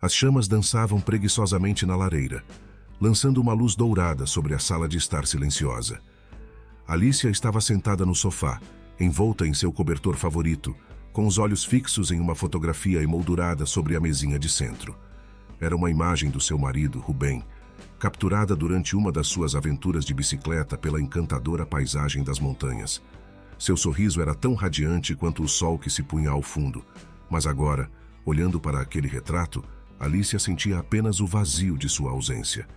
As chamas dançavam preguiçosamente na lareira, lançando uma luz dourada sobre a sala de estar silenciosa. Alicia estava sentada no sofá, envolta em seu cobertor favorito, com os olhos fixos em uma fotografia emoldurada sobre a mesinha de centro. Era uma imagem do seu marido, Rubem, capturada durante uma das suas aventuras de bicicleta pela encantadora paisagem das montanhas. Seu sorriso era tão radiante quanto o sol que se punha ao fundo, mas agora, olhando para aquele retrato, Alicia sentia apenas o vazio de sua ausência.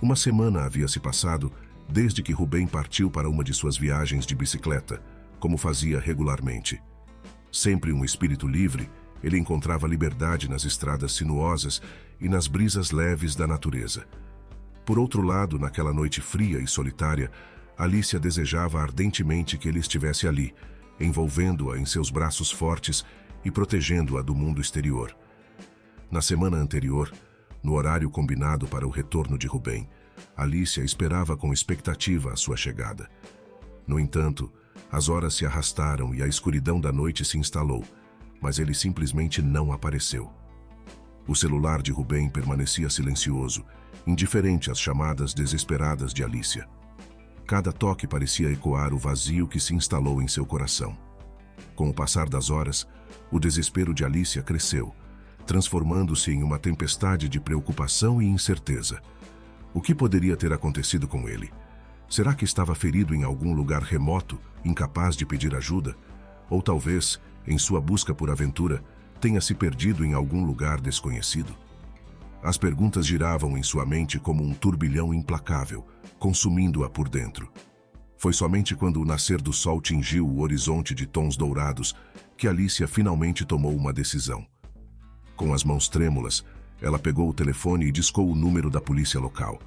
Uma semana havia se passado desde que Rubem partiu para uma de suas viagens de bicicleta, como fazia regularmente. Sempre um espírito livre, ele encontrava liberdade nas estradas sinuosas e nas brisas leves da natureza. Por outro lado, naquela noite fria e solitária, Alicia desejava ardentemente que ele estivesse ali, envolvendo-a em seus braços fortes e protegendo-a do mundo exterior. Na semana anterior, no horário combinado para o retorno de Rubem, Alicia esperava com expectativa a sua chegada. No entanto, as horas se arrastaram e a escuridão da noite se instalou, mas ele simplesmente não apareceu. O celular de Rubem permanecia silencioso, indiferente às chamadas desesperadas de Alicia. Cada toque parecia ecoar o vazio que se instalou em seu coração. Com o passar das horas, o desespero de Alicia cresceu, transformando-se em uma tempestade de preocupação e incerteza. O que poderia ter acontecido com ele? Será que estava ferido em algum lugar remoto, incapaz de pedir ajuda? Ou talvez, em sua busca por aventura, tenha se perdido em algum lugar desconhecido? As perguntas giravam em sua mente como um turbilhão implacável, consumindo-a por dentro. Foi somente quando o nascer do sol tingiu o horizonte de tons dourados que Alicia finalmente tomou uma decisão. Com as mãos trêmulas, ela pegou o telefone e discou o número da polícia local.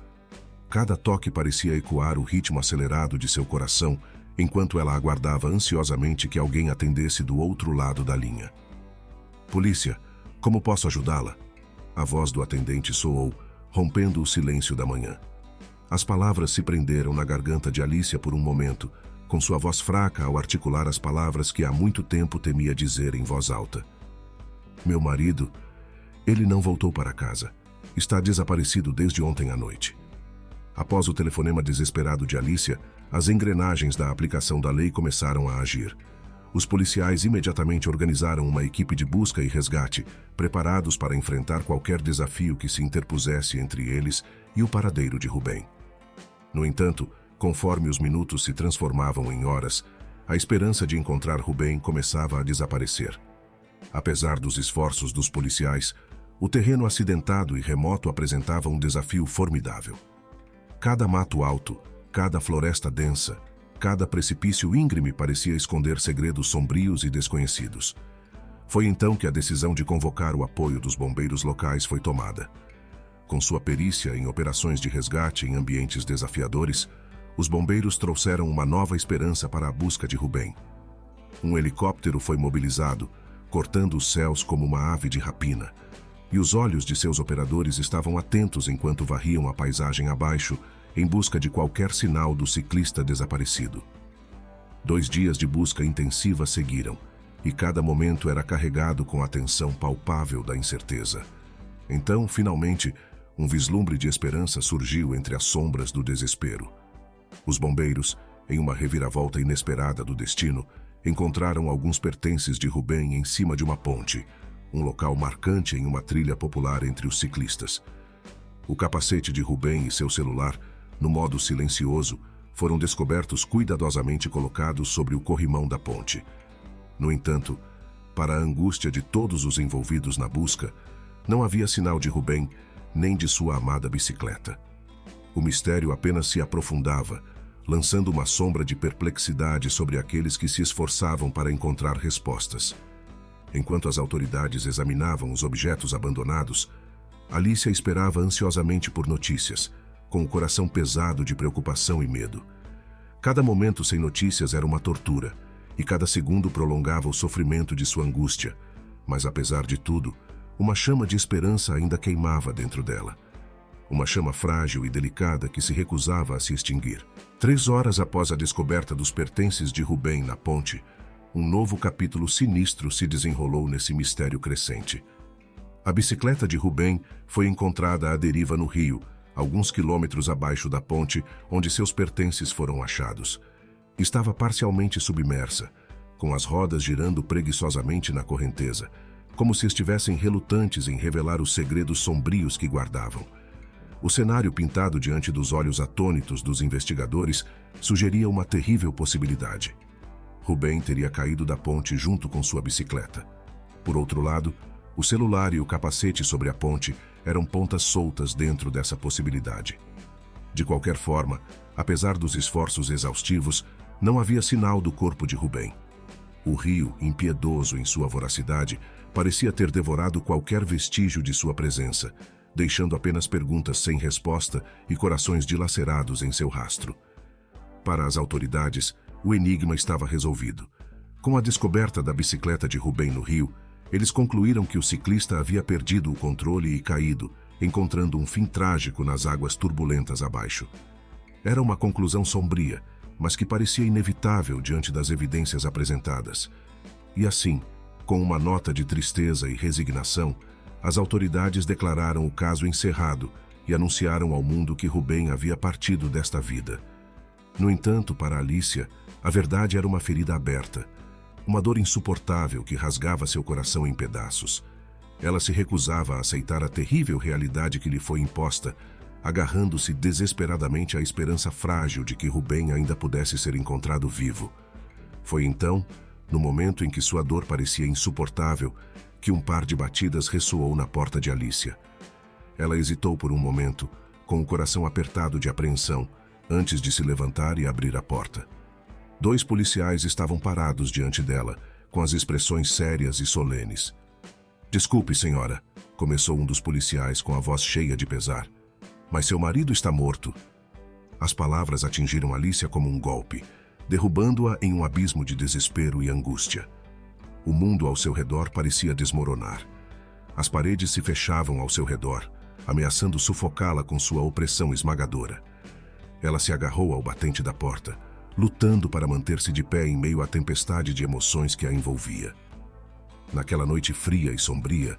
Cada toque parecia ecoar o ritmo acelerado de seu coração, enquanto ela aguardava ansiosamente que alguém atendesse do outro lado da linha. "Polícia, como posso ajudá-la?" A voz do atendente soou, rompendo o silêncio da manhã. As palavras se prenderam na garganta de Alicia por um momento, com sua voz fraca ao articular as palavras que há muito tempo temia dizer em voz alta. "Meu marido, ele não voltou para casa. Está desaparecido desde ontem à noite." Após o telefonema desesperado de Alicia, as engrenagens da aplicação da lei começaram a agir. Os policiais imediatamente organizaram uma equipe de busca e resgate, preparados para enfrentar qualquer desafio que se interpusesse entre eles e o paradeiro de Rubem. No entanto, conforme os minutos se transformavam em horas, a esperança de encontrar Rubem começava a desaparecer. Apesar dos esforços dos policiais, o terreno acidentado e remoto apresentava um desafio formidável. Cada mato alto, cada floresta densa, cada precipício íngreme parecia esconder segredos sombrios e desconhecidos. Foi então que a decisão de convocar o apoio dos bombeiros locais foi tomada. Com sua perícia em operações de resgate em ambientes desafiadores, os bombeiros trouxeram uma nova esperança para a busca de Rubem. Um helicóptero foi mobilizado, cortando os céus como uma ave de rapina, e os olhos de seus operadores estavam atentos enquanto varriam a paisagem abaixo, em busca de qualquer sinal do ciclista desaparecido. 2 dias de busca intensiva seguiram, e cada momento era carregado com a tensão palpável da incerteza. Então, finalmente, um vislumbre de esperança surgiu entre as sombras do desespero. Os bombeiros, em uma reviravolta inesperada do destino, encontraram alguns pertences de Rubem em cima de uma ponte, um local marcante em uma trilha popular entre os ciclistas. O capacete de Rubem e seu celular, no modo silencioso, foram descobertos cuidadosamente colocados sobre o corrimão da ponte. No entanto, para a angústia de todos os envolvidos na busca, não havia sinal de Rubem nem de sua amada bicicleta. O mistério apenas se aprofundava, lançando uma sombra de perplexidade sobre aqueles que se esforçavam para encontrar respostas. Enquanto as autoridades examinavam os objetos abandonados, Alicia esperava ansiosamente por notícias, com o coração pesado de preocupação e medo. Cada momento sem notícias era uma tortura, e cada segundo prolongava o sofrimento de sua angústia. Mas apesar de tudo, uma chama de esperança ainda queimava dentro dela. Uma chama frágil e delicada que se recusava a se extinguir. 3 horas após a descoberta dos pertences de Rubem na ponte, um novo capítulo sinistro se desenrolou nesse mistério crescente. A bicicleta de Rubem foi encontrada à deriva no rio, alguns quilômetros abaixo da ponte onde seus pertences foram achados. Estava parcialmente submersa, com as rodas girando preguiçosamente na correnteza, como se estivessem relutantes em revelar os segredos sombrios que guardavam. O cenário pintado diante dos olhos atônitos dos investigadores sugeria uma terrível possibilidade. Rubem teria caído da ponte junto com sua bicicleta. Por outro lado, o celular e o capacete sobre a ponte eram pontas soltas dentro dessa possibilidade. De qualquer forma, apesar dos esforços exaustivos, não havia sinal do corpo de Rubem. O rio, impiedoso em sua voracidade, parecia ter devorado qualquer vestígio de sua presença, deixando apenas perguntas sem resposta e corações dilacerados em seu rastro. Para as autoridades, o enigma estava resolvido. Com a descoberta da bicicleta de Rubem no rio, eles concluíram que o ciclista havia perdido o controle e caído, encontrando um fim trágico nas águas turbulentas abaixo. Era uma conclusão sombria, mas que parecia inevitável diante das evidências apresentadas. E assim, com uma nota de tristeza e resignação, as autoridades declararam o caso encerrado e anunciaram ao mundo que Rubem havia partido desta vida. No entanto, para Alicia, a verdade era uma ferida aberta, uma dor insuportável que rasgava seu coração em pedaços. Ela se recusava a aceitar a terrível realidade que lhe foi imposta, agarrando-se desesperadamente à esperança frágil de que Rubem ainda pudesse ser encontrado vivo. Foi então, no momento em que sua dor parecia insuportável, que um par de batidas ressoou na porta de Alicia. Ela hesitou por um momento, com o coração apertado de apreensão, antes de se levantar e abrir a porta. 2 policiais estavam parados diante dela, com as expressões sérias e solenes. "Desculpe, senhora", começou um dos policiais com a voz cheia de pesar, "mas seu marido está morto." As palavras atingiram Alicia como um golpe, derrubando-a em um abismo de desespero e angústia. O mundo ao seu redor parecia desmoronar. As paredes se fechavam ao seu redor, ameaçando sufocá-la com sua opressão esmagadora. Ela se agarrou ao batente da porta, lutando para manter-se de pé em meio à tempestade de emoções que a envolvia. Naquela noite fria e sombria,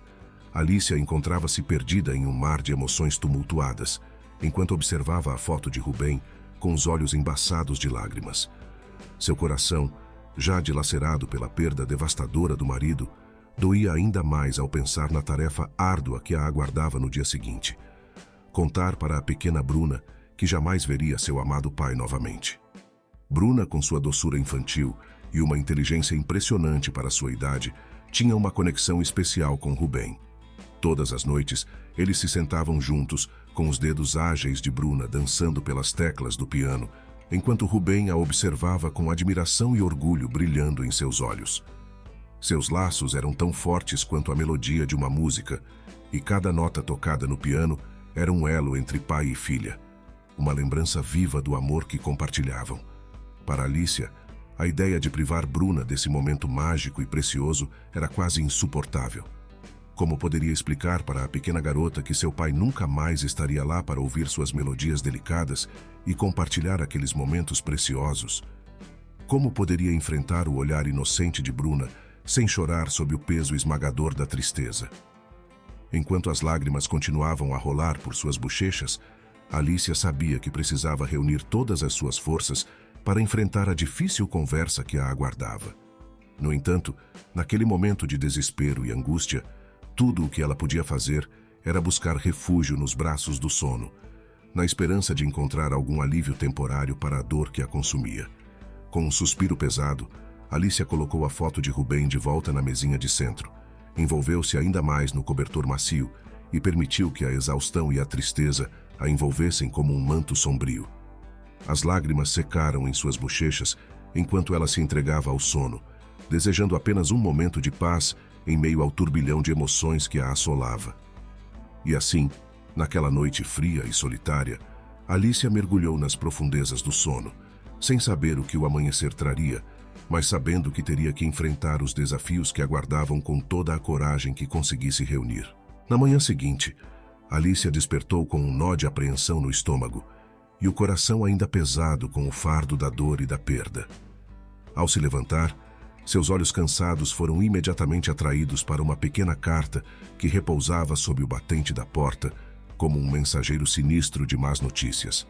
Alicia encontrava-se perdida em um mar de emoções tumultuadas, enquanto observava a foto de Rubem com os olhos embaçados de lágrimas. Seu coração, já dilacerado pela perda devastadora do marido, doía ainda mais ao pensar na tarefa árdua que a aguardava no dia seguinte: contar para a pequena Bruna que jamais veria seu amado pai novamente. Bruna, com sua doçura infantil e uma inteligência impressionante para sua idade, tinha uma conexão especial com Rubem. Todas as noites, eles se sentavam juntos, com os dedos ágeis de Bruna dançando pelas teclas do piano, enquanto Rubem a observava com admiração e orgulho brilhando em seus olhos. Seus laços eram tão fortes quanto a melodia de uma música, e cada nota tocada no piano era um elo entre pai e filha, uma lembrança viva do amor que compartilhavam. Para Alicia, a ideia de privar Bruna desse momento mágico e precioso era quase insuportável. Como poderia explicar para a pequena garota que seu pai nunca mais estaria lá para ouvir suas melodias delicadas e compartilhar aqueles momentos preciosos? Como poderia enfrentar o olhar inocente de Bruna sem chorar sob o peso esmagador da tristeza? Enquanto as lágrimas continuavam a rolar por suas bochechas, Alicia sabia que precisava reunir todas as suas forças para enfrentar a difícil conversa que a aguardava. No entanto, naquele momento de desespero e angústia, tudo o que ela podia fazer era buscar refúgio nos braços do sono, na esperança de encontrar algum alívio temporário para a dor que a consumia. Com um suspiro pesado, Alicia colocou a foto de Rubem de volta na mesinha de centro, envolveu-se ainda mais no cobertor macio e permitiu que a exaustão e a tristeza a envolvessem como um manto sombrio. As lágrimas secaram em suas bochechas enquanto ela se entregava ao sono, desejando apenas um momento de paz em meio ao turbilhão de emoções que a assolava. E assim, naquela noite fria e solitária, Alicia mergulhou nas profundezas do sono, sem saber o que o amanhecer traria, mas sabendo que teria que enfrentar os desafios que aguardavam com toda a coragem que conseguisse reunir. Na manhã seguinte, Alicia despertou com um nó de apreensão no estômago e o coração ainda pesado com o fardo da dor e da perda. Ao se levantar, Seus olhos cansados foram imediatamente atraídos para uma pequena carta que repousava sob o batente da porta, como um mensageiro sinistro de más notícias.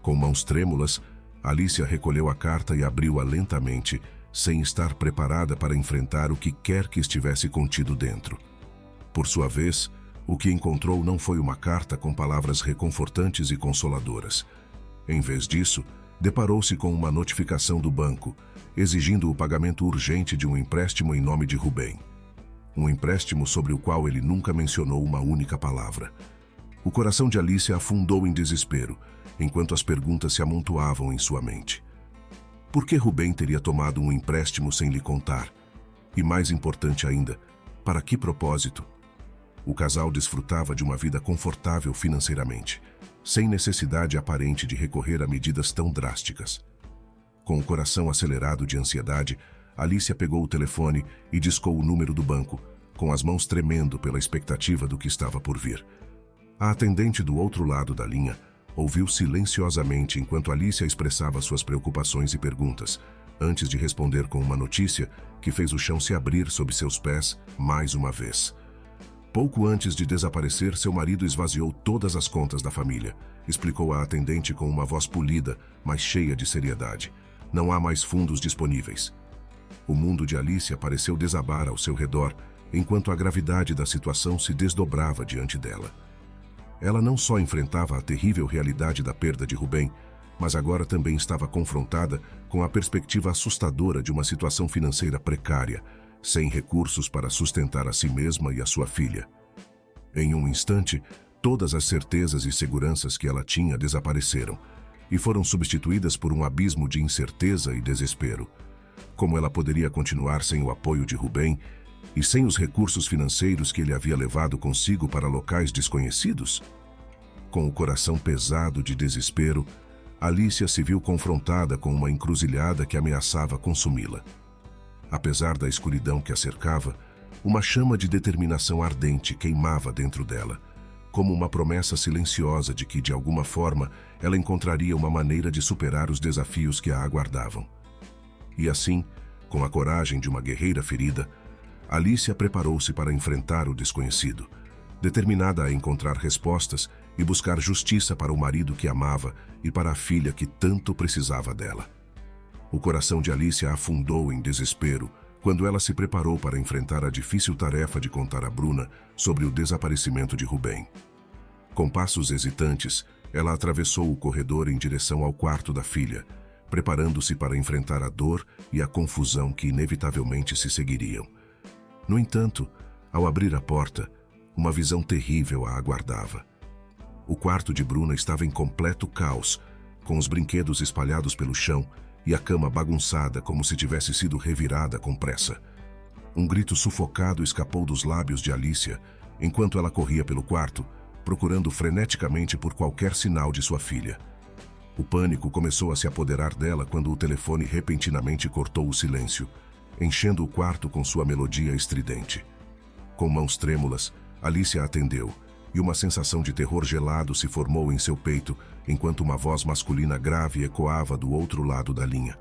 Com mãos trêmulas, Alicia recolheu a carta e abriu-a lentamente, sem estar preparada para enfrentar o que quer que estivesse contido dentro. Por sua vez, o que encontrou não foi uma carta com palavras reconfortantes e consoladoras. Em vez disso, deparou-se com uma notificação do banco, exigindo o pagamento urgente de um empréstimo em nome de Rubem. Um empréstimo sobre o qual ele nunca mencionou uma única palavra. O coração de Alicia afundou em desespero, enquanto as perguntas se amontoavam em sua mente. Por que Rubem teria tomado um empréstimo sem lhe contar? E mais importante ainda, para que propósito? O casal desfrutava de uma vida confortável financeiramente, sem necessidade aparente de recorrer a medidas tão drásticas. Com o coração acelerado de ansiedade, Alicia pegou o telefone e discou o número do banco, com as mãos tremendo pela expectativa do que estava por vir. A atendente do outro lado da linha ouviu silenciosamente enquanto Alicia expressava suas preocupações e perguntas, antes de responder com uma notícia que fez o chão se abrir sob seus pés mais uma vez. Pouco antes de desaparecer, seu marido esvaziou todas as contas da família, explicou a atendente com uma voz polida, mas cheia de seriedade. Não há mais fundos disponíveis. O mundo de Alicia pareceu desabar ao seu redor, enquanto a gravidade da situação se desdobrava diante dela. Ela não só enfrentava a terrível realidade da perda de Rubem, mas agora também estava confrontada com a perspectiva assustadora de uma situação financeira precária, sem recursos para sustentar a si mesma e a sua filha. Em um instante, todas as certezas e seguranças que ela tinha desapareceram e foram substituídas por um abismo de incerteza e desespero. Como ela poderia continuar sem o apoio de Rubem e sem os recursos financeiros que ele havia levado consigo para locais desconhecidos? Com o coração pesado de desespero, Alicia se viu confrontada com uma encruzilhada que ameaçava consumi-la. Apesar da escuridão que a cercava, uma chama de determinação ardente queimava dentro dela, como uma promessa silenciosa de que, de alguma forma, ela encontraria uma maneira de superar os desafios que a aguardavam. E assim, com a coragem de uma guerreira ferida, Alicia preparou-se para enfrentar o desconhecido, determinada a encontrar respostas e buscar justiça para o marido que amava e para a filha que tanto precisava dela. O coração de Alicia afundou em desespero quando ela se preparou para enfrentar a difícil tarefa de contar a Bruna sobre o desaparecimento de Rubem. Com passos hesitantes, ela atravessou o corredor em direção ao quarto da filha, preparando-se para enfrentar a dor e a confusão que inevitavelmente se seguiriam. No entanto, ao abrir a porta, uma visão terrível a aguardava. O quarto de Bruna estava em completo caos, com os brinquedos espalhados pelo chão e a cama bagunçada como se tivesse sido revirada com pressa. Um grito sufocado escapou dos lábios de Alicia enquanto ela corria pelo quarto, procurando freneticamente por qualquer sinal de sua filha. O pânico começou a se apoderar dela quando o telefone repentinamente cortou o silêncio, enchendo o quarto com sua melodia estridente. Com mãos trêmulas, Alicia atendeu, e uma sensação de terror gelado se formou em seu peito enquanto uma voz masculina grave ecoava do outro lado da linha.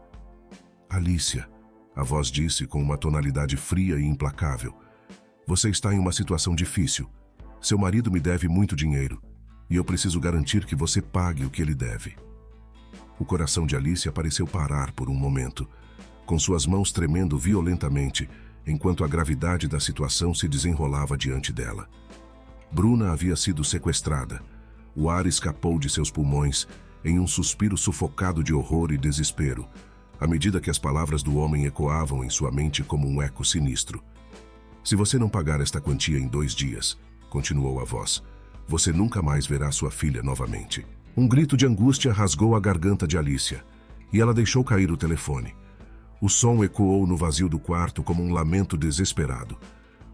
Alicia, a voz disse com uma tonalidade fria e implacável. Você está em uma situação difícil. Seu marido me deve muito dinheiro, e eu preciso garantir que você pague o que ele deve. O coração de Alicia pareceu parar por um momento, com suas mãos tremendo violentamente, enquanto a gravidade da situação se desenrolava diante dela. Bruna havia sido sequestrada. O ar escapou de seus pulmões em um suspiro sufocado de horror e desespero, à medida que as palavras do homem ecoavam em sua mente como um eco sinistro. Se você não pagar esta quantia em 2 dias, continuou a voz, você nunca mais verá sua filha novamente. Um grito de angústia rasgou a garganta de Alicia, e ela deixou cair o telefone. O som ecoou no vazio do quarto como um lamento desesperado.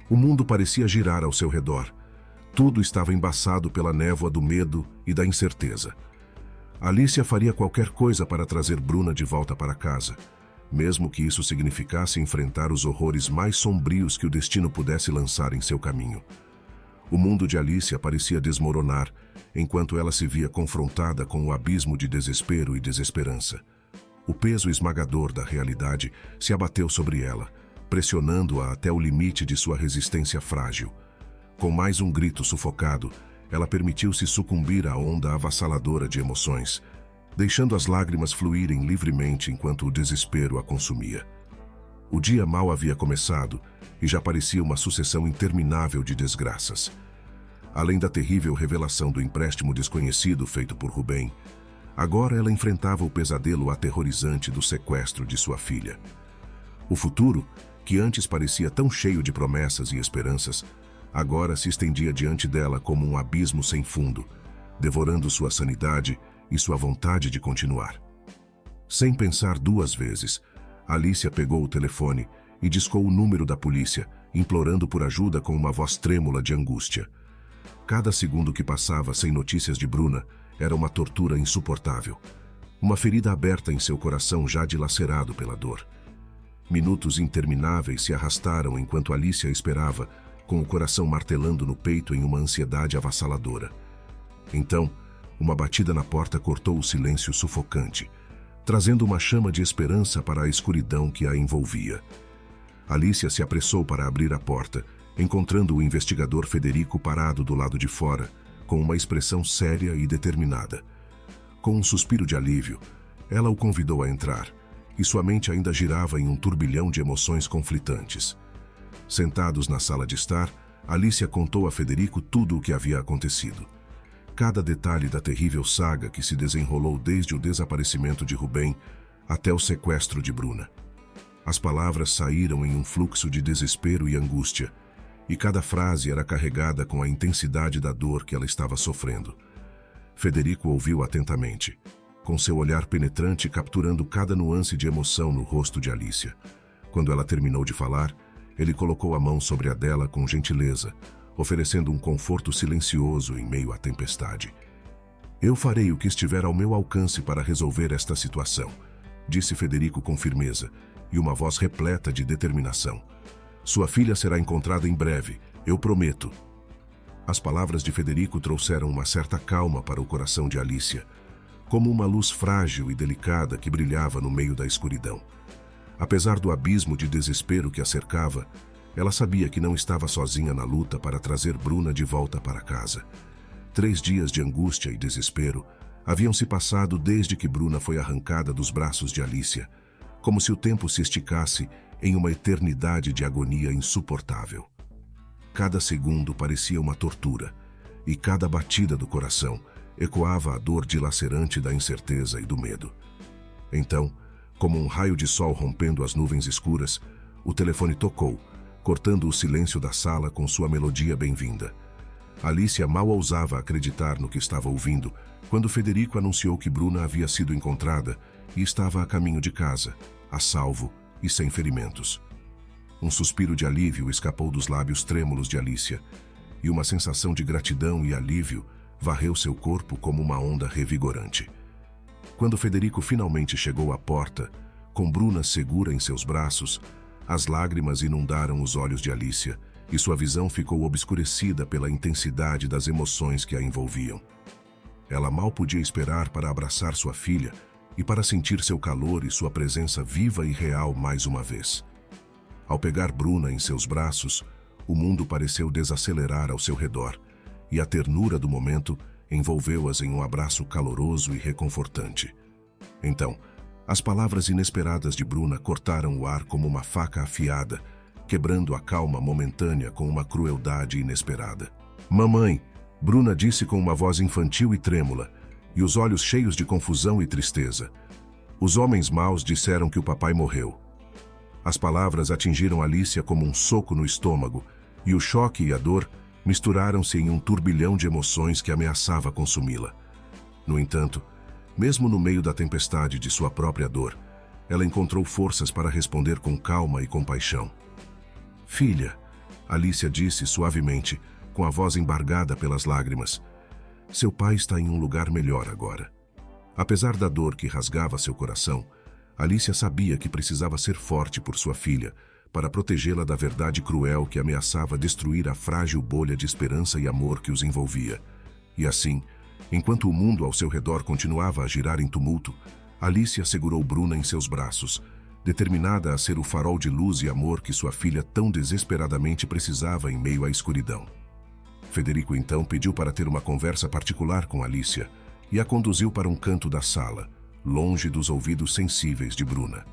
O mundo parecia girar ao seu redor. Tudo estava embaçado pela névoa do medo e da incerteza. Alicia faria qualquer coisa para trazer Bruna de volta para casa, mesmo que isso significasse enfrentar os horrores mais sombrios que o destino pudesse lançar em seu caminho. O mundo de Alicia parecia desmoronar, enquanto ela se via confrontada com o abismo de desespero e desesperança. O peso esmagador da realidade se abateu sobre ela, pressionando-a até o limite de sua resistência frágil. Com mais um grito sufocado, ela permitiu-se sucumbir à onda avassaladora de emoções, deixando as lágrimas fluírem livremente enquanto o desespero a consumia. O dia mal havia começado e já parecia uma sucessão interminável de desgraças. Além da terrível revelação do empréstimo desconhecido feito por Rubem, agora ela enfrentava o pesadelo aterrorizante do sequestro de sua filha. O futuro, que antes parecia tão cheio de promessas e esperanças, agora se estendia diante dela como um abismo sem fundo, devorando sua sanidade e sua vontade de continuar. Sem pensar duas vezes, Alicia pegou o telefone e discou o número da polícia, implorando por ajuda com uma voz trêmula de angústia. Cada segundo que passava sem notícias de Bruna era uma tortura insuportável. Uma ferida aberta em seu coração já dilacerado pela dor. Minutos intermináveis se arrastaram enquanto Alicia esperava, com o coração martelando no peito em uma ansiedade avassaladora. Então, uma batida na porta cortou o silêncio sufocante, trazendo uma chama de esperança para a escuridão que a envolvia. Alicia se apressou para abrir a porta, encontrando o investigador Federico parado do lado de fora, com uma expressão séria e determinada. Com um suspiro de alívio, ela o convidou a entrar, e sua mente ainda girava em um turbilhão de emoções conflitantes. Sentados na sala de estar, Alicia contou a Federico tudo o que havia acontecido. Cada detalhe da terrível saga que se desenrolou desde o desaparecimento de Rubem até o sequestro de Bruna. As palavras saíram em um fluxo de desespero e angústia, e cada frase era carregada com a intensidade da dor que ela estava sofrendo. Federico ouviu atentamente, com seu olhar penetrante capturando cada nuance de emoção no rosto de Alicia. Quando ela terminou de falar, ele colocou a mão sobre a dela com gentileza, oferecendo um conforto silencioso em meio à tempestade. "Eu farei o que estiver ao meu alcance para resolver esta situação", disse Federico com firmeza e uma voz repleta de determinação. "Sua filha será encontrada em breve, eu prometo." As palavras de Federico trouxeram uma certa calma para o coração de Alicia, como uma luz frágil e delicada que brilhava no meio da escuridão. Apesar do abismo de desespero que a cercava, ela sabia que não estava sozinha na luta para trazer Bruna de volta para casa. 3 dias de angústia e desespero haviam se passado desde que Bruna foi arrancada dos braços de Alicia, como se o tempo se esticasse em uma eternidade de agonia insuportável. Cada segundo parecia uma tortura, e cada batida do coração ecoava a dor dilacerante da incerteza e do medo. Então, como um raio de sol rompendo as nuvens escuras, o telefone tocou, cortando o silêncio da sala com sua melodia bem-vinda. Alicia mal ousava acreditar no que estava ouvindo quando Federico anunciou que Bruna havia sido encontrada e estava a caminho de casa, a salvo e sem ferimentos. Um suspiro de alívio escapou dos lábios trêmulos de Alicia, e uma sensação de gratidão e alívio varreu seu corpo como uma onda revigorante. Quando Federico finalmente chegou à porta, com Bruna segura em seus braços, as lágrimas inundaram os olhos de Alicia e sua visão ficou obscurecida pela intensidade das emoções que a envolviam. Ela mal podia esperar para abraçar sua filha e para sentir seu calor e sua presença viva e real mais uma vez. Ao pegar Bruna em seus braços, o mundo pareceu desacelerar ao seu redor, e a ternura do momento envolveu-as em um abraço caloroso e reconfortante. Então, as palavras inesperadas de Bruna cortaram o ar como uma faca afiada, quebrando a calma momentânea com uma crueldade inesperada. "Mamãe", Bruna disse com uma voz infantil e trêmula, e os olhos cheios de confusão e tristeza. "Os homens maus disseram que o papai morreu." As palavras atingiram Alicia como um soco no estômago, e o choque e a dor misturaram-se em um turbilhão de emoções que ameaçava consumi-la. No entanto, mesmo no meio da tempestade de sua própria dor, ela encontrou forças para responder com calma e compaixão. "Filha", Alicia disse suavemente, com a voz embargada pelas lágrimas, "seu pai está em um lugar melhor agora." Apesar da dor que rasgava seu coração, Alicia sabia que precisava ser forte por sua filha, para protegê-la da verdade cruel que ameaçava destruir a frágil bolha de esperança e amor que os envolvia. E assim, enquanto o mundo ao seu redor continuava a girar em tumulto, Alicia segurou Bruna em seus braços, determinada a ser o farol de luz e amor que sua filha tão desesperadamente precisava em meio à escuridão. Federico então pediu para ter uma conversa particular com Alicia e a conduziu para um canto da sala, longe dos ouvidos sensíveis de Bruna.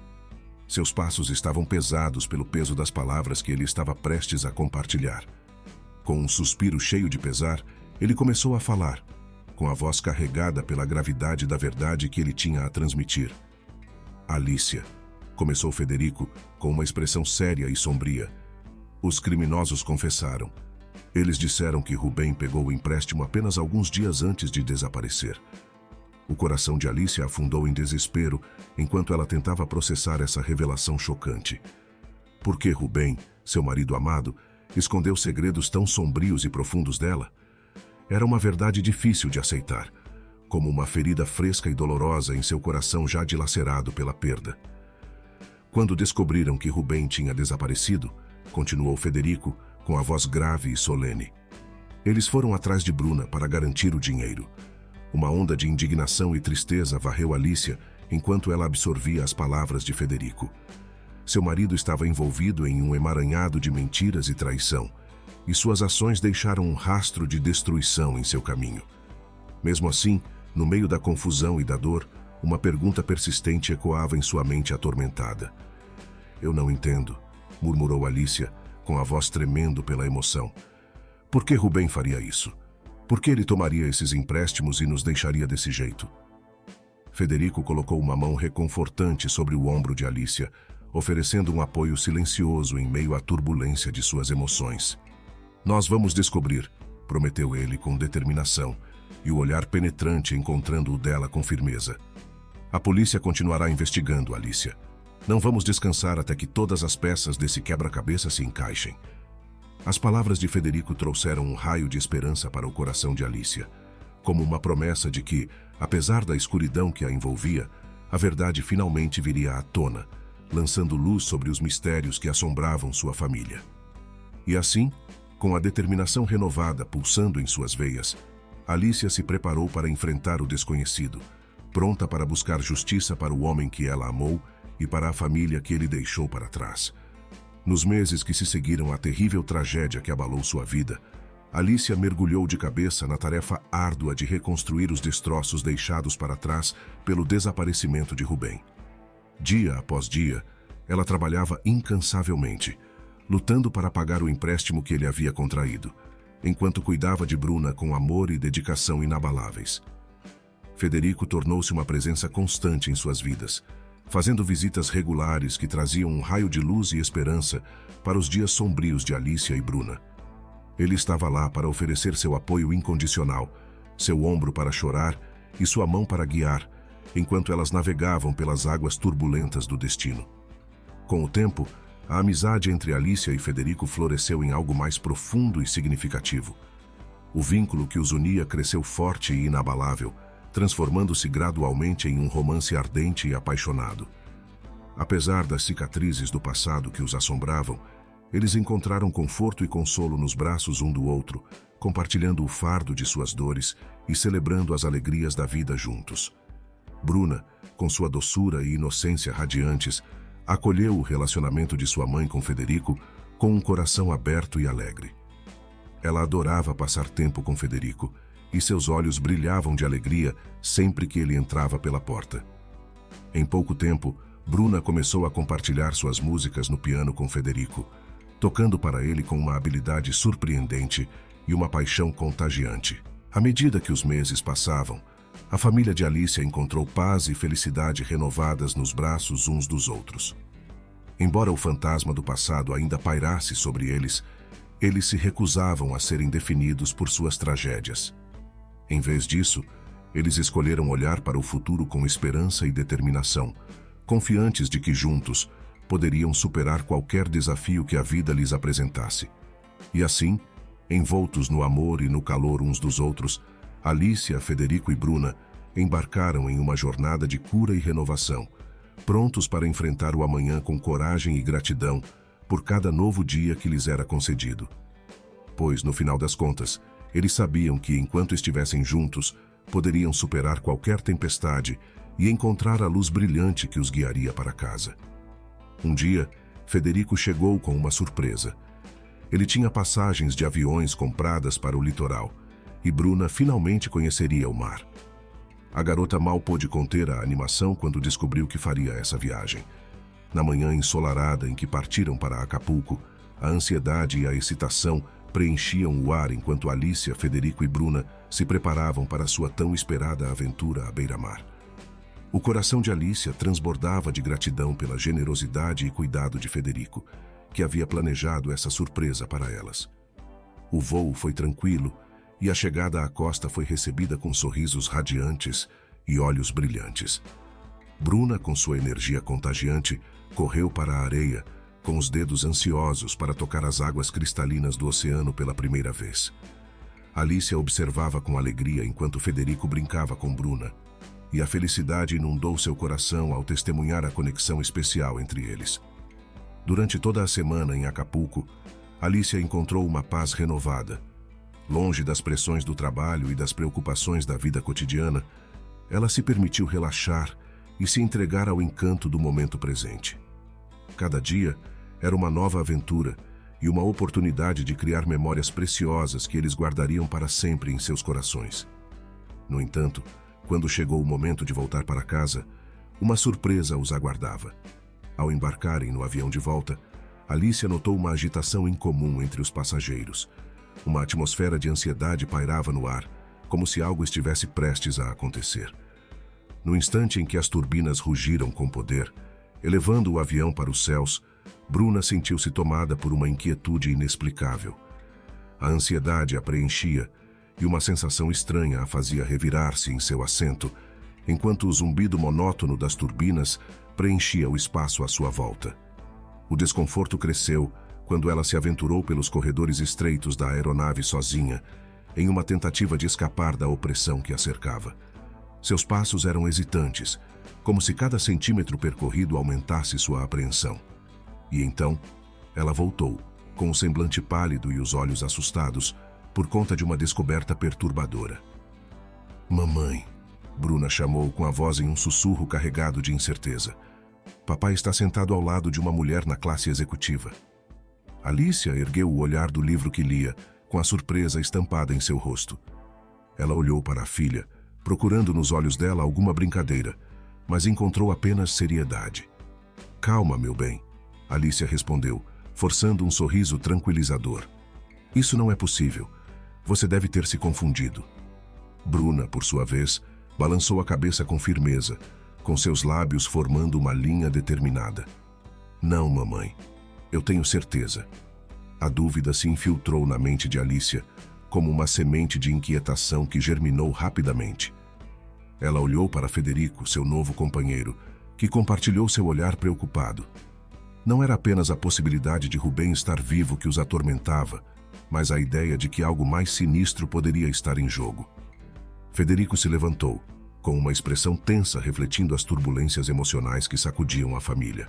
Seus passos estavam pesados pelo peso das palavras que ele estava prestes a compartilhar. Com um suspiro cheio de pesar, ele começou a falar, com a voz carregada pela gravidade da verdade que ele tinha a transmitir. Alicia, começou Federico, com uma expressão séria e sombria. Os criminosos confessaram. Eles disseram que Rubem pegou o empréstimo apenas alguns dias antes de desaparecer. O coração de Alicia afundou em desespero enquanto ela tentava processar essa revelação chocante. Por que Rubem, seu marido amado, escondeu segredos tão sombrios e profundos dela? Era uma verdade difícil de aceitar, como uma ferida fresca e dolorosa em seu coração já dilacerado pela perda. Quando descobriram que Rubem tinha desaparecido, continuou Federico, com a voz grave e solene. Eles foram atrás de Bruna para garantir o dinheiro. Uma onda de indignação e tristeza varreu Alicia enquanto ela absorvia as palavras de Federico. Seu marido estava envolvido em um emaranhado de mentiras e traição, e suas ações deixaram um rastro de destruição em seu caminho. Mesmo assim, no meio da confusão e da dor, uma pergunta persistente ecoava em sua mente atormentada. Eu não entendo, murmurou Alicia, com a voz tremendo pela emoção. Por que Rubem faria isso? Por que ele tomaria esses empréstimos e nos deixaria desse jeito? Federico colocou uma mão reconfortante sobre o ombro de Alicia, oferecendo um apoio silencioso em meio à turbulência de suas emoções. Nós vamos descobrir, prometeu ele com determinação, e o olhar penetrante encontrando o dela com firmeza. A polícia continuará investigando, Alicia. Não vamos descansar até que todas as peças desse quebra-cabeça se encaixem. As palavras de Federico trouxeram um raio de esperança para o coração de Alicia, como uma promessa de que, apesar da escuridão que a envolvia, a verdade finalmente viria à tona, lançando luz sobre os mistérios que assombravam sua família. E assim, com a determinação renovada pulsando em suas veias, Alicia se preparou para enfrentar o desconhecido, pronta para buscar justiça para o homem que ela amou e para a família que ele deixou para trás. Nos meses que se seguiram à terrível tragédia que abalou sua vida, Alicia mergulhou de cabeça na tarefa árdua de reconstruir os destroços deixados para trás pelo desaparecimento de Rubem. Dia após dia, ela trabalhava incansavelmente, lutando para pagar o empréstimo que ele havia contraído, enquanto cuidava de Bruna com amor e dedicação inabaláveis. Federico tornou-se uma presença constante em suas vidas, fazendo visitas regulares que traziam um raio de luz e esperança para os dias sombrios de Alicia e Bruna. Ele estava lá para oferecer seu apoio incondicional, seu ombro para chorar e sua mão para guiar, enquanto elas navegavam pelas águas turbulentas do destino. Com o tempo, a amizade entre Alicia e Federico floresceu em algo mais profundo e significativo. O vínculo que os unia cresceu forte e inabalável, transformando-se gradualmente em um romance ardente e apaixonado. Apesar das cicatrizes do passado que os assombravam, eles encontraram conforto e consolo nos braços um do outro, compartilhando o fardo de suas dores e celebrando as alegrias da vida juntos. Bruna, com sua doçura e inocência radiantes, acolheu o relacionamento de sua mãe com Federico com um coração aberto e alegre. Ela adorava passar tempo com Federico, e seus olhos brilhavam de alegria sempre que ele entrava pela porta. Em pouco tempo, Bruna começou a compartilhar suas músicas no piano com Federico, tocando para ele com uma habilidade surpreendente e uma paixão contagiante. À medida que os meses passavam, a família de Alicia encontrou paz e felicidade renovadas nos braços uns dos outros. Embora o fantasma do passado ainda pairasse sobre eles se recusavam a serem definidos por suas tragédias. Em vez disso, eles escolheram olhar para o futuro com esperança e determinação, confiantes de que juntos poderiam superar qualquer desafio que a vida lhes apresentasse. E assim, envoltos no amor e no calor uns dos outros, Alicia, Federico e Bruna embarcaram em uma jornada de cura e renovação, prontos para enfrentar o amanhã com coragem e gratidão por cada novo dia que lhes era concedido. Pois, no final das contas, eles sabiam que, enquanto estivessem juntos, poderiam superar qualquer tempestade e encontrar a luz brilhante que os guiaria para casa. Um dia, Federico chegou com uma surpresa. Ele tinha passagens de aviões compradas para o litoral, e Bruna finalmente conheceria o mar. A garota mal pôde conter a animação quando descobriu que faria essa viagem. Na manhã ensolarada em que partiram para Acapulco, a ansiedade e a excitação preenchiam o ar enquanto Alicia, Federico e Bruna se preparavam para sua tão esperada aventura à beira-mar. O coração de Alicia transbordava de gratidão pela generosidade e cuidado de Federico, que havia planejado essa surpresa para elas. O voo foi tranquilo e a chegada à costa foi recebida com sorrisos radiantes e olhos brilhantes. Bruna, com sua energia contagiante, correu para a areia, com os dedos ansiosos para tocar as águas cristalinas do oceano pela primeira vez. Alicia observava com alegria enquanto Federico brincava com Bruna, e a felicidade inundou seu coração ao testemunhar a conexão especial entre eles. Durante toda a semana em Acapulco, Alicia encontrou uma paz renovada. Longe das pressões do trabalho e das preocupações da vida cotidiana, ela se permitiu relaxar e se entregar ao encanto do momento presente. Cada dia era uma nova aventura e uma oportunidade de criar memórias preciosas que eles guardariam para sempre em seus corações. No entanto, quando chegou o momento de voltar para casa, uma surpresa os aguardava. Ao embarcarem no avião de volta, Alicia notou uma agitação incomum entre os passageiros. Uma atmosfera de ansiedade pairava no ar, como se algo estivesse prestes a acontecer. No instante em que as turbinas rugiram com poder, elevando o avião para os céus, Bruna sentiu-se tomada por uma inquietude inexplicável. A ansiedade a preenchia e uma sensação estranha a fazia revirar-se em seu assento, enquanto o zumbido monótono das turbinas preenchia o espaço à sua volta. O desconforto cresceu quando ela se aventurou pelos corredores estreitos da aeronave sozinha, em uma tentativa de escapar da opressão que a cercava. Seus passos eram hesitantes, como se cada centímetro percorrido aumentasse sua apreensão. E então, ela voltou, com o semblante pálido e os olhos assustados, por conta de uma descoberta perturbadora. "Mamãe", Bruna chamou com a voz em um sussurro carregado de incerteza. "Papai está sentado ao lado de uma mulher na classe executiva." Alicia ergueu o olhar do livro que lia, com a surpresa estampada em seu rosto. Ela olhou para a filha, procurando nos olhos dela alguma brincadeira, mas encontrou apenas seriedade. "Calma, meu bem", Alicia respondeu, forçando um sorriso tranquilizador. "Isso não é possível. Você deve ter se confundido." Bruna, por sua vez, balançou a cabeça com firmeza, com seus lábios formando uma linha determinada. "Não, mamãe. Eu tenho certeza." A dúvida se infiltrou na mente de Alicia, como uma semente de inquietação que germinou rapidamente. Ela olhou para Federico, seu novo companheiro, que compartilhou seu olhar preocupado. Não era apenas a possibilidade de Rubem estar vivo que os atormentava, mas a ideia de que algo mais sinistro poderia estar em jogo. Federico se levantou, com uma expressão tensa refletindo as turbulências emocionais que sacudiam a família.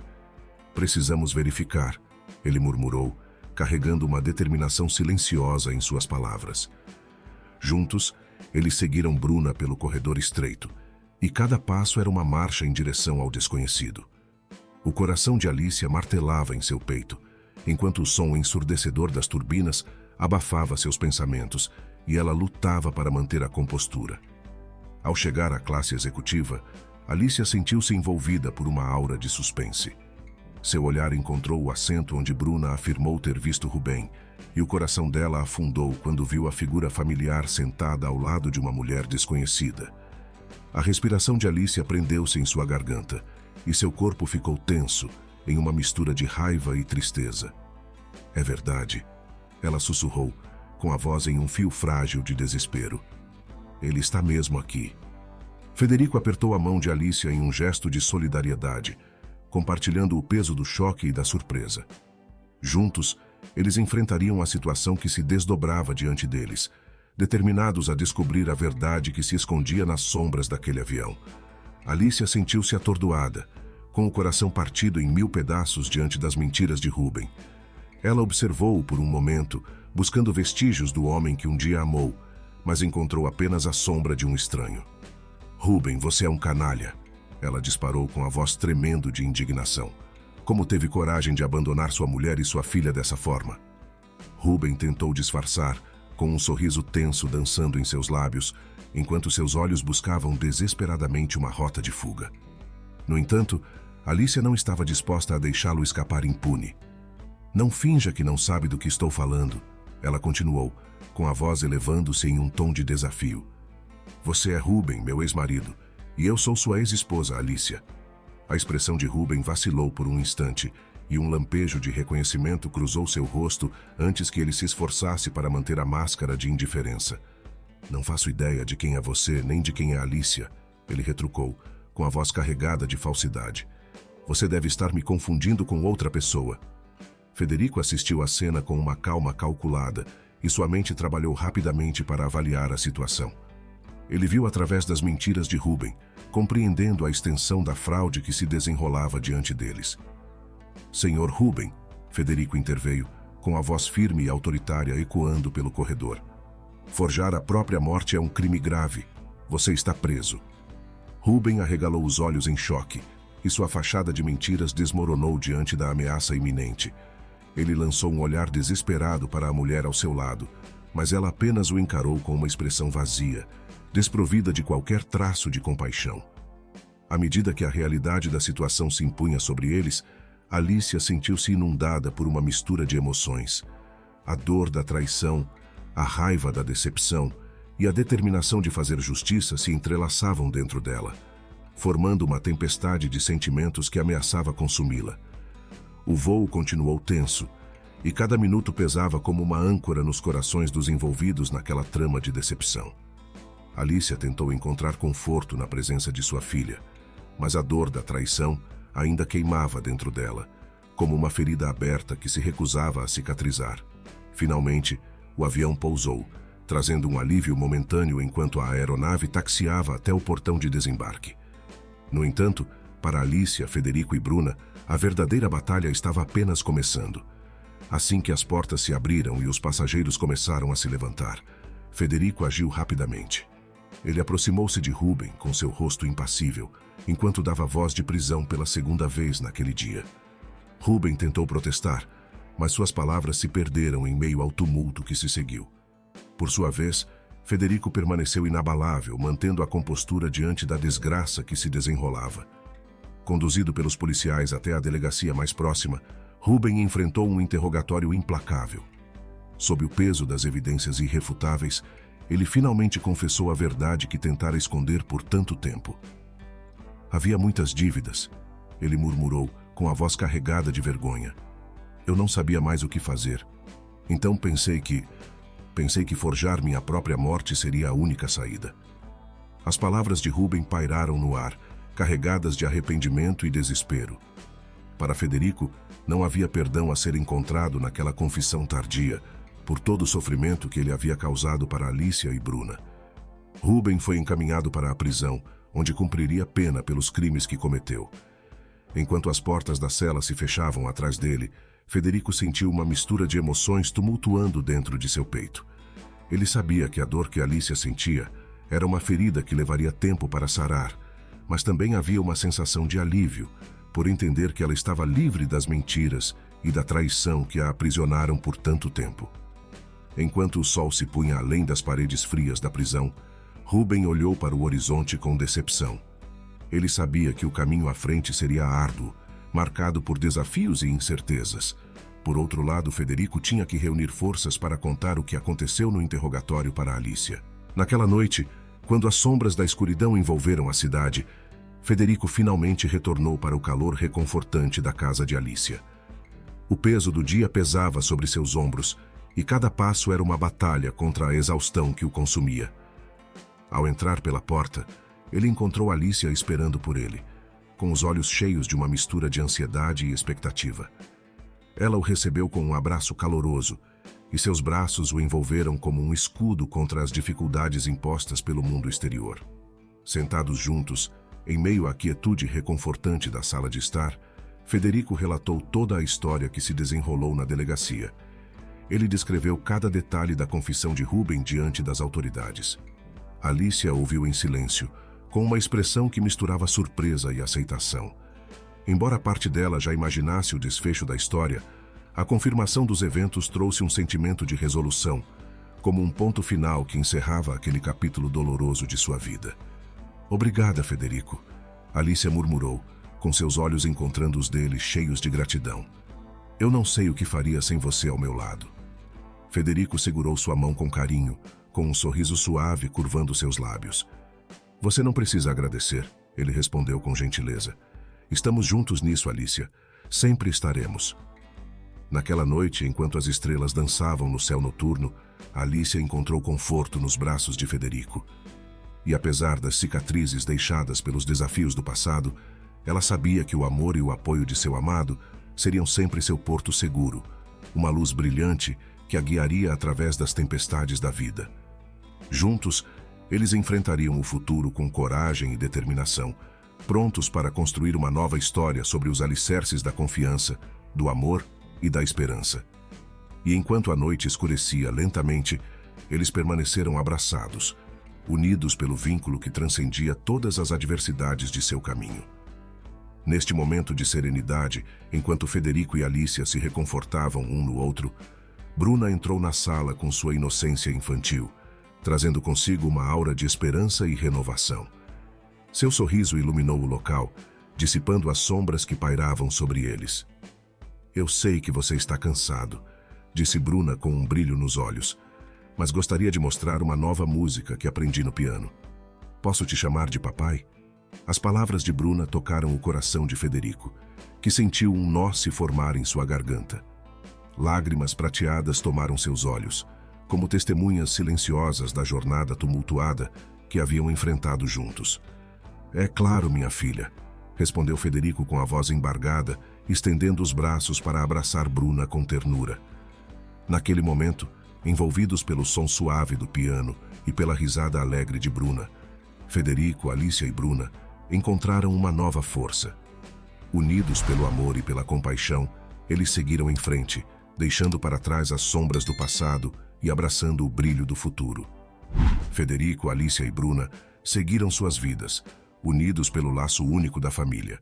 "Precisamos verificar", ele murmurou, carregando uma determinação silenciosa em suas palavras. Juntos, eles seguiram Bruna pelo corredor estreito, e cada passo era uma marcha em direção ao desconhecido. O coração de Alicia martelava em seu peito, enquanto o som ensurdecedor das turbinas abafava seus pensamentos e ela lutava para manter a compostura. Ao chegar à classe executiva, Alicia sentiu-se envolvida por uma aura de suspense. Seu olhar encontrou o assento onde Bruna afirmou ter visto Rubem, e o coração dela afundou quando viu a figura familiar sentada ao lado de uma mulher desconhecida. A respiração de Alicia prendeu-se em sua garganta, e seu corpo ficou tenso, em uma mistura de raiva e tristeza. "É verdade", ela sussurrou, com a voz em um fio frágil de desespero. "Ele está mesmo aqui." Federico apertou a mão de Alicia em um gesto de solidariedade, compartilhando o peso do choque e da surpresa. Juntos, eles enfrentariam a situação que se desdobrava diante deles, determinados a descobrir a verdade que se escondia nas sombras daquele avião. Alicia sentiu-se atordoada, com o coração partido em 1000 pedaços diante das mentiras de Rubem. Ela observou-o por um momento, buscando vestígios do homem que um dia amou, mas encontrou apenas a sombra de um estranho. "Rubem, você é um canalha", Ela disparou com a voz tremendo de indignação. Como teve coragem de abandonar sua mulher e sua filha dessa forma? Ruben tentou disfarçar, com um sorriso tenso dançando em seus lábios, enquanto seus olhos buscavam desesperadamente uma rota de fuga. No entanto, Alicia não estava disposta a deixá-lo escapar impune. Não finja que não sabe do que estou falando, ela continuou, com a voz elevando-se em um tom de desafio. Você é Ruben, meu ex-marido, e eu sou sua ex-esposa, Alicia. A expressão de Ruben vacilou por um instante, e um lampejo de reconhecimento cruzou seu rosto antes que ele se esforçasse para manter a máscara de indiferença. Não faço ideia de quem é você, nem de quem é Alicia, ele retrucou, com a voz carregada de falsidade. Você deve estar me confundindo com outra pessoa. Federico assistiu à cena com uma calma calculada, e sua mente trabalhou rapidamente para avaliar a situação. Ele viu através das mentiras de Ruben, compreendendo a extensão da fraude que se desenrolava diante deles. Senhor Ruben, Federico interveio, com a voz firme e autoritária ecoando pelo corredor. Forjar a própria morte é um crime grave. Você está preso. Ruben arregalou os olhos em choque, e sua fachada de mentiras desmoronou diante da ameaça iminente. Ele lançou um olhar desesperado para a mulher ao seu lado, mas ela apenas o encarou com uma expressão vazia, desprovida de qualquer traço de compaixão. À medida que a realidade da situação se impunha sobre eles, Alicia sentiu-se inundada por uma mistura de emoções. A dor da traição, a raiva da decepção e a determinação de fazer justiça se entrelaçavam dentro dela, formando uma tempestade de sentimentos que ameaçava consumi-la. O voo continuou tenso, e cada minuto pesava como uma âncora nos corações dos envolvidos naquela trama de decepção. Alicia tentou encontrar conforto na presença de sua filha, mas a dor da traição ainda queimava dentro dela, como uma ferida aberta que se recusava a cicatrizar. Finalmente, o avião pousou, trazendo um alívio momentâneo enquanto a aeronave taxiava até o portão de desembarque. No entanto, para Alicia, Federico e Bruna, a verdadeira batalha estava apenas começando. Assim que as portas se abriram e os passageiros começaram a se levantar, Federico agiu rapidamente. Ele aproximou-se de Ruben com seu rosto impassível, enquanto dava voz de prisão pela segunda vez naquele dia. Ruben tentou protestar, mas suas palavras se perderam em meio ao tumulto que se seguiu. Por sua vez, Federico permaneceu inabalável, mantendo a compostura diante da desgraça que se desenrolava. Conduzido pelos policiais até a delegacia mais próxima, Ruben enfrentou um interrogatório implacável. Sob o peso das evidências irrefutáveis, ele finalmente confessou a verdade que tentara esconder por tanto tempo. Havia muitas dívidas, ele murmurou, com a voz carregada de vergonha. Eu não sabia mais o que fazer. Então pensei que forjar minha própria morte seria a única saída. As palavras de Ruben pairaram no ar, carregadas de arrependimento e desespero. Para Federico, não havia perdão a ser encontrado naquela confissão tardia, por todo o sofrimento que ele havia causado para Alicia e Bruna. Ruben foi encaminhado para a prisão, onde cumpriria pena pelos crimes que cometeu. Enquanto as portas da cela se fechavam atrás dele, Federico sentiu uma mistura de emoções tumultuando dentro de seu peito. Ele sabia que a dor que Alicia sentia era uma ferida que levaria tempo para sarar, mas também havia uma sensação de alívio, por entender que ela estava livre das mentiras e da traição que a aprisionaram por tanto tempo. Enquanto o sol se punha além das paredes frias da prisão, Ruben olhou para o horizonte com decepção. Ele sabia que o caminho à frente seria árduo, marcado por desafios e incertezas. Por outro lado, Federico tinha que reunir forças para contar o que aconteceu no interrogatório para Alicia. Naquela noite, quando as sombras da escuridão envolveram a cidade, Federico finalmente retornou para o calor reconfortante da casa de Alicia. O peso do dia pesava sobre seus ombros, e cada passo era uma batalha contra a exaustão que o consumia. Ao entrar pela porta, ele encontrou Alicia esperando por ele, com os olhos cheios de uma mistura de ansiedade e expectativa. Ela o recebeu com um abraço caloroso, e seus braços o envolveram como um escudo contra as dificuldades impostas pelo mundo exterior. Sentados juntos, em meio à quietude reconfortante da sala de estar, Federico relatou toda a história que se desenrolou na delegacia. Ele descreveu cada detalhe da confissão de Ruben diante das autoridades. Alicia ouviu em silêncio, com uma expressão que misturava surpresa e aceitação. Embora parte dela já imaginasse o desfecho da história, a confirmação dos eventos trouxe um sentimento de resolução, como um ponto final que encerrava aquele capítulo doloroso de sua vida. "Obrigada, Federico", Alicia murmurou, com seus olhos encontrando os dele cheios de gratidão. "Eu não sei o que faria sem você ao meu lado." Federico segurou sua mão com carinho, com um sorriso suave curvando seus lábios. "Você não precisa agradecer", ele respondeu com gentileza. "Estamos juntos nisso, Alicia. Sempre estaremos." Naquela noite, enquanto as estrelas dançavam no céu noturno, Alicia encontrou conforto nos braços de Federico. E apesar das cicatrizes deixadas pelos desafios do passado, ela sabia que o amor e o apoio de seu amado seriam sempre seu porto seguro, uma luz brilhante que a guiaria através das tempestades da vida. Juntos, eles enfrentariam o futuro com coragem e determinação, prontos para construir uma nova história sobre os alicerces da confiança, do amor e da esperança. E enquanto a noite escurecia lentamente, eles permaneceram abraçados, unidos pelo vínculo que transcendia todas as adversidades de seu caminho. Neste momento de serenidade, enquanto Federico e Alicia se reconfortavam um no outro, Bruna entrou na sala com sua inocência infantil, trazendo consigo uma aura de esperança e renovação. Seu sorriso iluminou o local, dissipando as sombras que pairavam sobre eles. "Eu sei que você está cansado", disse Bruna com um brilho nos olhos, "mas gostaria de mostrar uma nova música que aprendi no piano. Posso te chamar de papai?" As palavras de Bruna tocaram o coração de Federico, que sentiu um nó se formar em sua garganta. Lágrimas prateadas tomaram seus olhos, como testemunhas silenciosas da jornada tumultuada que haviam enfrentado juntos. "É claro, minha filha", respondeu Federico com a voz embargada, estendendo os braços para abraçar Bruna com ternura. Naquele momento, envolvidos pelo som suave do piano e pela risada alegre de Bruna, Federico, Alicia e Bruna encontraram uma nova força. Unidos pelo amor e pela compaixão, eles seguiram em frente, deixando para trás as sombras do passado e abraçando o brilho do futuro. Federico, Alicia e Bruna seguiram suas vidas, unidos pelo laço único da família.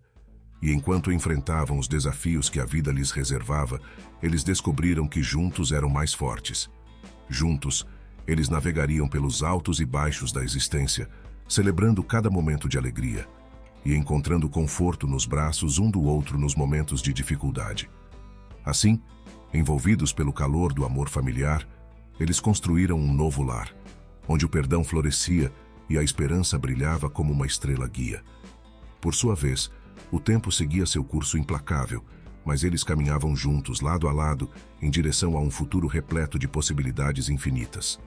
E enquanto enfrentavam os desafios que a vida lhes reservava, eles descobriram que juntos eram mais fortes. Juntos, eles navegariam pelos altos e baixos da existência, celebrando cada momento de alegria e encontrando conforto nos braços um do outro nos momentos de dificuldade. Assim, envolvidos pelo calor do amor familiar, eles construíram um novo lar, onde o perdão florescia e a esperança brilhava como uma estrela guia. Por sua vez, o tempo seguia seu curso implacável, mas eles caminhavam juntos, lado a lado, em direção a um futuro repleto de possibilidades infinitas.